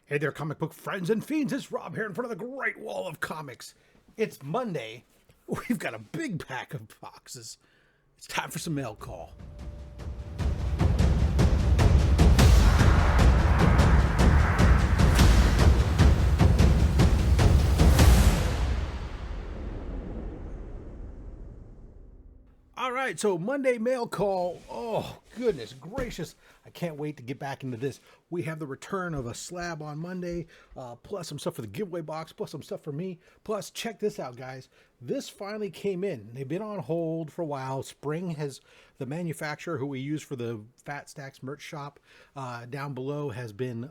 Hey there, comic book friends and fiends. It's Rob here in front of the Great Wall of Comics. It's Monday. We've got a big pack of boxes. It's time for some mail call. All right, so Monday mail call. Oh, goodness gracious. I can't wait to get back into this. We have the return of a slab on Monday, plus some stuff for the giveaway box, plus some stuff for me. Plus, check this out, guys. This finally came in. They've been on hold for a while. Spring has, the manufacturer who we use for the Stax merch shop down below has been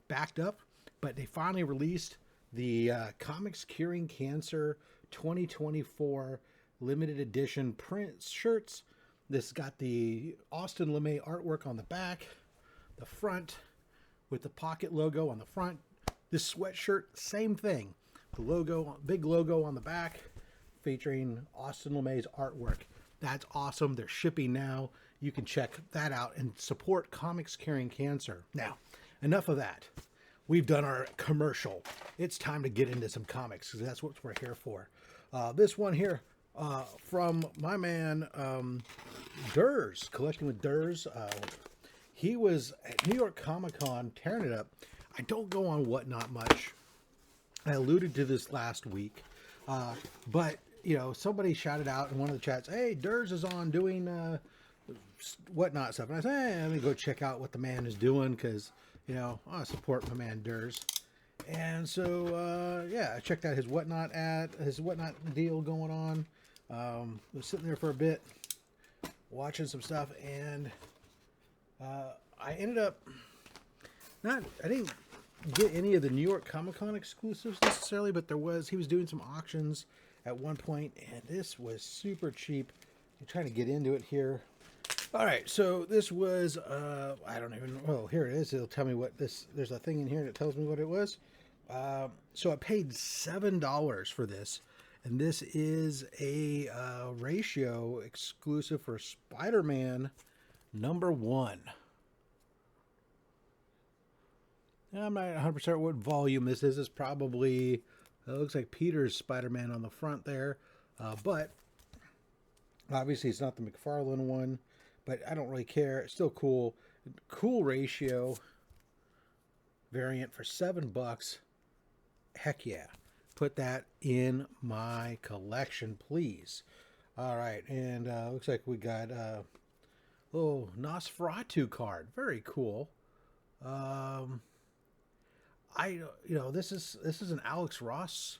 backed up, but they finally released the Comics Curing Cancer 2024 limited edition print shirts. This got the Austin LeMay artwork on the back, the front with the pocket logo on the front. This sweatshirt, same thing. The logo, big logo on the back featuring Austin LeMay's artwork. That's awesome. They're shipping now. You can check that out and support Comics Curing Cancer. Now, enough of that. We've done our commercial. It's time to get into some comics because that's what we're here for. This one here, from my man Durs, Collecting with Durs. He was at New York Comic Con tearing it up. I don't go on Whatnot much. I alluded to this last week, but you know, somebody shouted out in one of the chats, "Hey, Durs is on doing Whatnot stuff," and I said, "Hey, let me go check out what the man is doing because you know I want to support my man Durs." And so yeah, I checked out his Whatnot deal going on. Was sitting there for a bit watching some stuff, and I ended up I didn't get any of the New York Comic Con exclusives necessarily, but he was doing some auctions at one point, and this was super cheap. I'm trying to get into it here. All right, so this was I don't even, oh, here it is. It'll tell me what this, there's a thing in here that tells me what it was. So I paid $7 for this, and this is a ratio exclusive for Spider-Man #1. I'm not 100% what volume this is. It's probably, it looks like Peter's Spider-Man on the front there, but obviously it's not the McFarlane one, but I don't really care. It's still cool. Cool ratio variant for $7. Heck yeah. Put that in my collection, please. All right, and looks like we got a little Nosferatu card. Very cool. This is an Alex Ross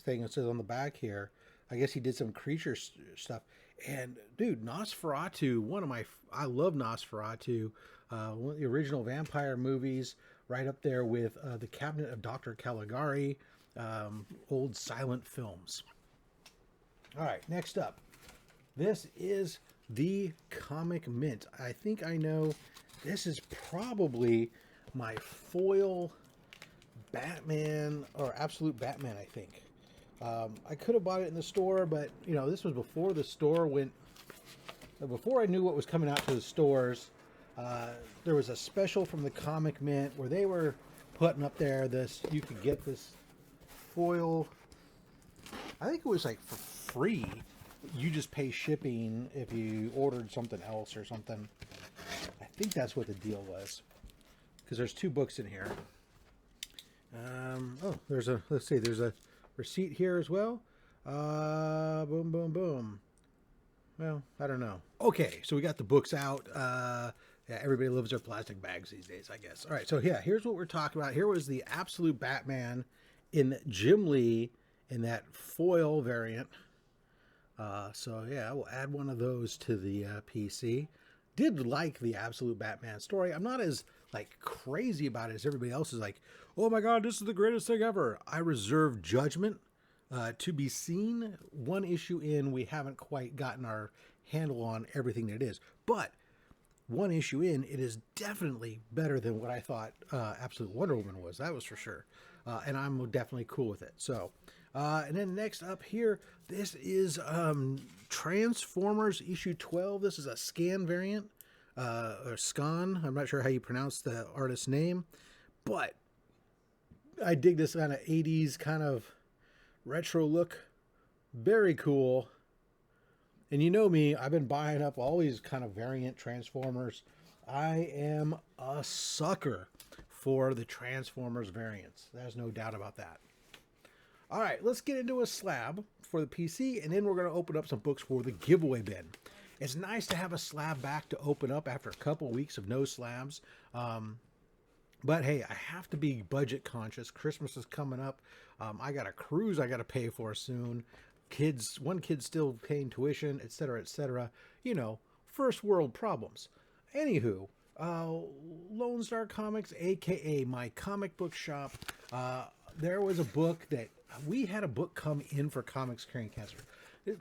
thing. It says on the back here. I guess he did some creature stuff. And dude, Nosferatu, I love Nosferatu. One of the original vampire movies, right up there with The Cabinet of Dr. Caligari, old silent films. All right, next up. This is the Comic Mint. I think I know, this is probably my foil Batman, or Absolute Batman, I think. I could have bought it in the store, but you know, this was before the store before I knew what was coming out to the stores. There was a special from the Comic Mint where they were putting up there you could get this foil. I think it was like for free. You just pay shipping if you ordered something else or something. I think that's what the deal was, because there's 2 books in here. There's a receipt here as well. Boom, boom, boom. Well, I don't know. Okay, so we got the books out. Yeah, everybody loves their plastic bags these days, I guess. All right, so yeah, here's what we're talking about. Here was the Absolute Batman in Jim Lee in that foil variant. So yeah, we'll add one of those to the PC. Did like the Absolute Batman story. I'm not as crazy about it as everybody else is like, oh my god, this is the greatest thing ever. I reserve judgment to be seen. One issue in, we haven't quite gotten our handle on everything that it is, but one issue in, it is definitely better than what I thought Absolute Wonder Woman was. That was for sure. And I'm definitely cool with it. So, and then next up here, this is Transformers issue 12. This is a scan variant. Or Scan. I'm not sure how you pronounce the artist's name, but I dig this kind of 80s kind of retro look. Very cool. And you know me, I've been buying up all these kind of variant Transformers. I am a sucker for the Transformers variants. There's no doubt about that. All right, let's get into a slab for the PC, and then we're going to open up some books for the giveaway bin. It's nice to have a slab back to open up after a couple weeks of no slabs. But hey, I have to be budget conscious. Christmas is coming up. I got a cruise I got to pay for soon. One kid's still paying tuition, etc., etc. You know, first world problems. Anywho, Lone Star Comics, aka my comic book shop. There was a book that we had a book come in for Comics Curing Cancer.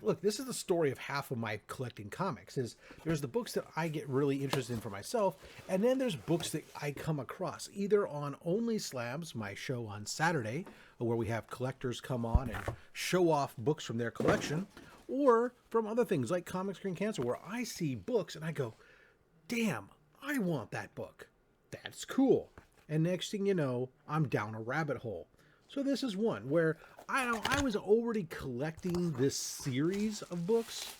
Look, this is the story of half of my collecting comics. There's the books that I get really interested in for myself, and then there's books that I come across either on Only Slabs, my show on Saturday, where we have collectors come on and show off books from their collection, or from other things like Comics Curing Cancer, where I see books and I go, damn, I want that book. That's cool. And next thing you know, I'm down a rabbit hole. So this is one where I was already collecting this series of books.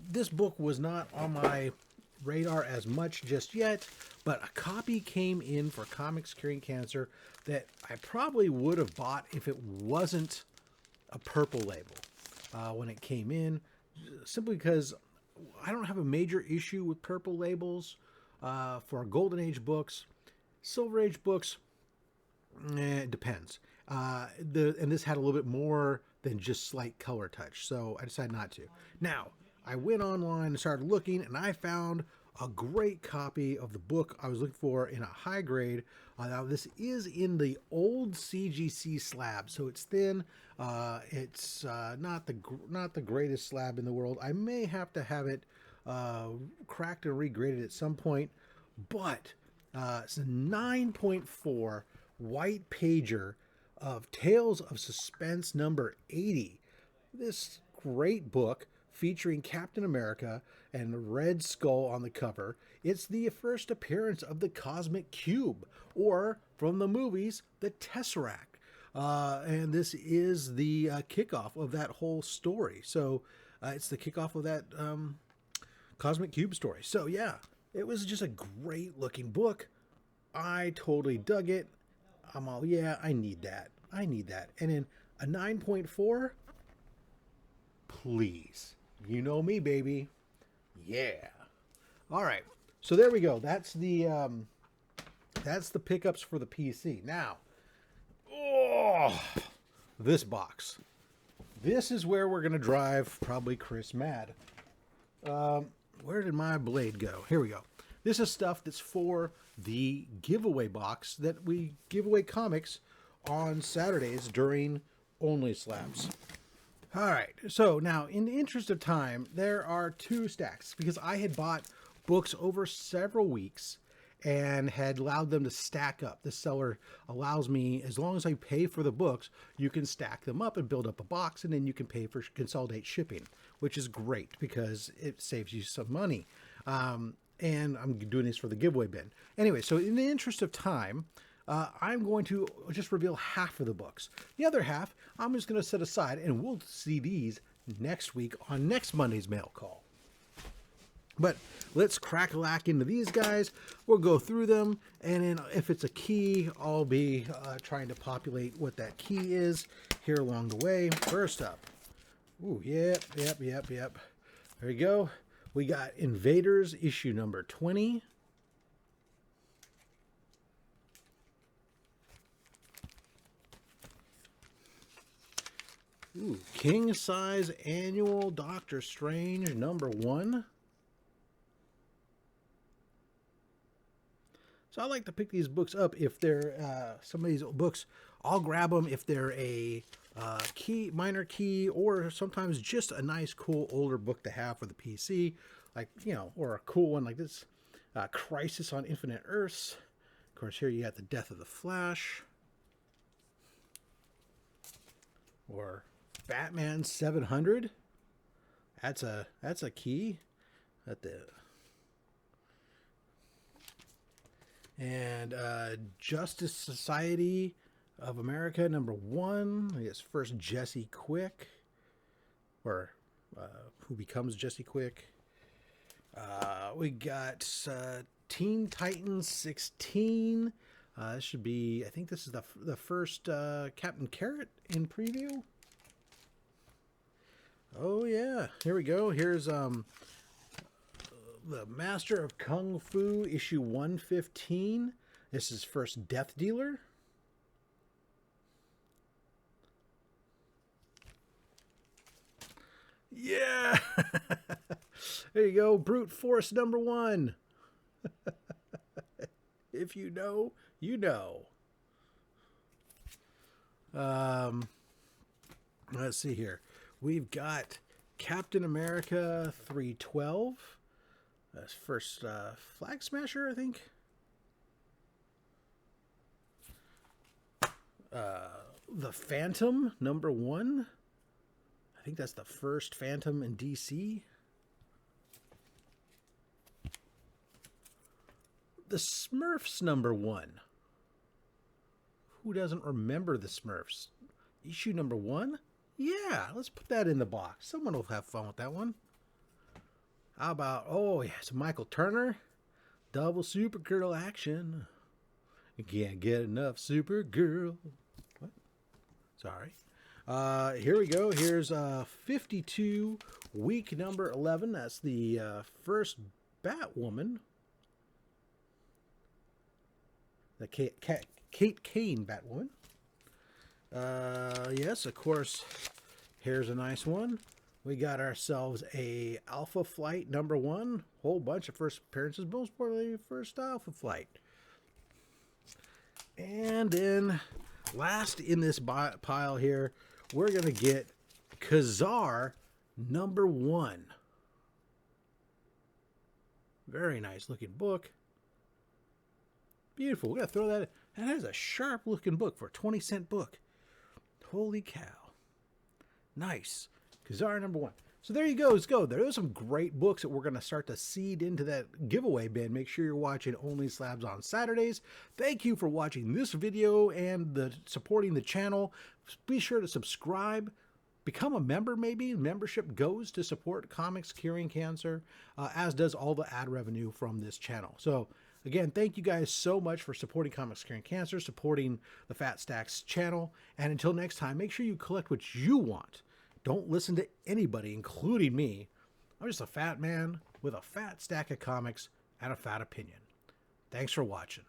This book was not on my radar as much just yet, but a copy came in for Comics Curing Cancer that I probably would have bought if it wasn't a purple label when it came in, simply because I don't have a major issue with purple labels for Golden Age books. Silver Age books, it depends. And this had a little bit more than just slight color touch, so I decided not to. Now, I went online and started looking, and I found a great copy of the book I was looking for in a high grade. Now, this is in the old CGC slab, so it's thin. It's not the greatest slab in the world. I may have to have it cracked and regraded at some point, but it's a 9.4 white pager of Tales of Suspense number 80. This great book featuring Captain America and Red Skull on the cover. It's the first appearance of the Cosmic Cube, or from the movies, the Tesseract. And this is the kickoff of that whole story. So it's the kickoff of that Cosmic Cube story. So yeah, it was just a great looking book. I totally dug it. I'm all, yeah, I need that. I need that. And in a 9.4, please. You know me, baby. Yeah. All right. So there we go. That's the pickups for the PC. Now, this box. This is where we're going to drive probably Chris mad. Where did my blade go? Here we go. This is stuff that's for the giveaway box that we give away comics on Saturdays during Only Slabs. All right, so now in the interest of time, there are two stacks because I had bought books over several weeks and had allowed them to stack up. The seller allows me, as long as I pay for the books, you can stack them up and build up a box, and then you can pay for consolidate shipping, which is great because it saves you some money. And I'm doing this for the giveaway bin. Anyway, so in the interest of time, I'm going to just reveal half of the books. The other half, I'm just going to set aside, and we'll see these next week on next Monday's mail call. But let's crack-a-lack into these guys. We'll go through them, and then if it's a key, I'll be trying to populate what that key is here along the way. First up, ooh, yep. There we go. We got Invaders issue number 20. Ooh, King Size Annual Doctor Strange number 1. So I like to pick these books up if they're some of these books. I'll grab them if they're a minor key, or sometimes just a nice, cool, older book to have for the PC, like, you know, or a cool one like this, Crisis on Infinite Earths. Of course, here you got the Death of the Flash, or Batman 700. That's a key at the. And Justice Society of America, #1. I guess first Jesse Quick, or who becomes Jesse Quick. We got Teen Titans 16. This should be, I think this is the first Captain Carrot in preview. Oh yeah, here we go. Here's the Master of Kung Fu, issue 115. This is first Death Dealer. Yeah! There you go, Brute Force #1. If you know, you know. Let's see here. We've got Captain America 312. That's first Flag Smasher, I think. The Phantom #1. I think that's the first Phantom in DC. The Smurfs #1. Who doesn't remember the Smurfs? Issue #1? Yeah, let's put that in the box. Someone will have fun with that one. How about, oh yes, Michael Turner. Double Supergirl action. You can't get enough Supergirl. What? Sorry. Here we go. Here's 52, week #11. That's the first Batwoman. The Kate Kane Batwoman. Yes, of course, here's a nice one. We got ourselves a Alpha Flight #1. Whole bunch of first appearances, most importantly, first Alpha Flight. And then, last in this pile here, we're going to get Kazar #1. Very nice looking book. Beautiful. We're going to throw that in. That is a sharp looking book for a 20-cent book. Holy cow. Nice. Kazar #1. So there you go. Let's go. There are some great books that we're going to start to seed into that giveaway bin. Make sure you're watching Only Slabs on Saturdays. Thank you for watching this video and supporting the channel. Be sure to subscribe. Become a member, maybe. Membership goes to support comics curing cancer, as does all the ad revenue from this channel. So, again, thank you guys so much for supporting Comics Curing Cancer, supporting the Fat Stax channel. And until next time, make sure you collect what you want. Don't listen to anybody, including me. I'm just a fat man with a fat stack of comics and a fat opinion. Thanks for watching.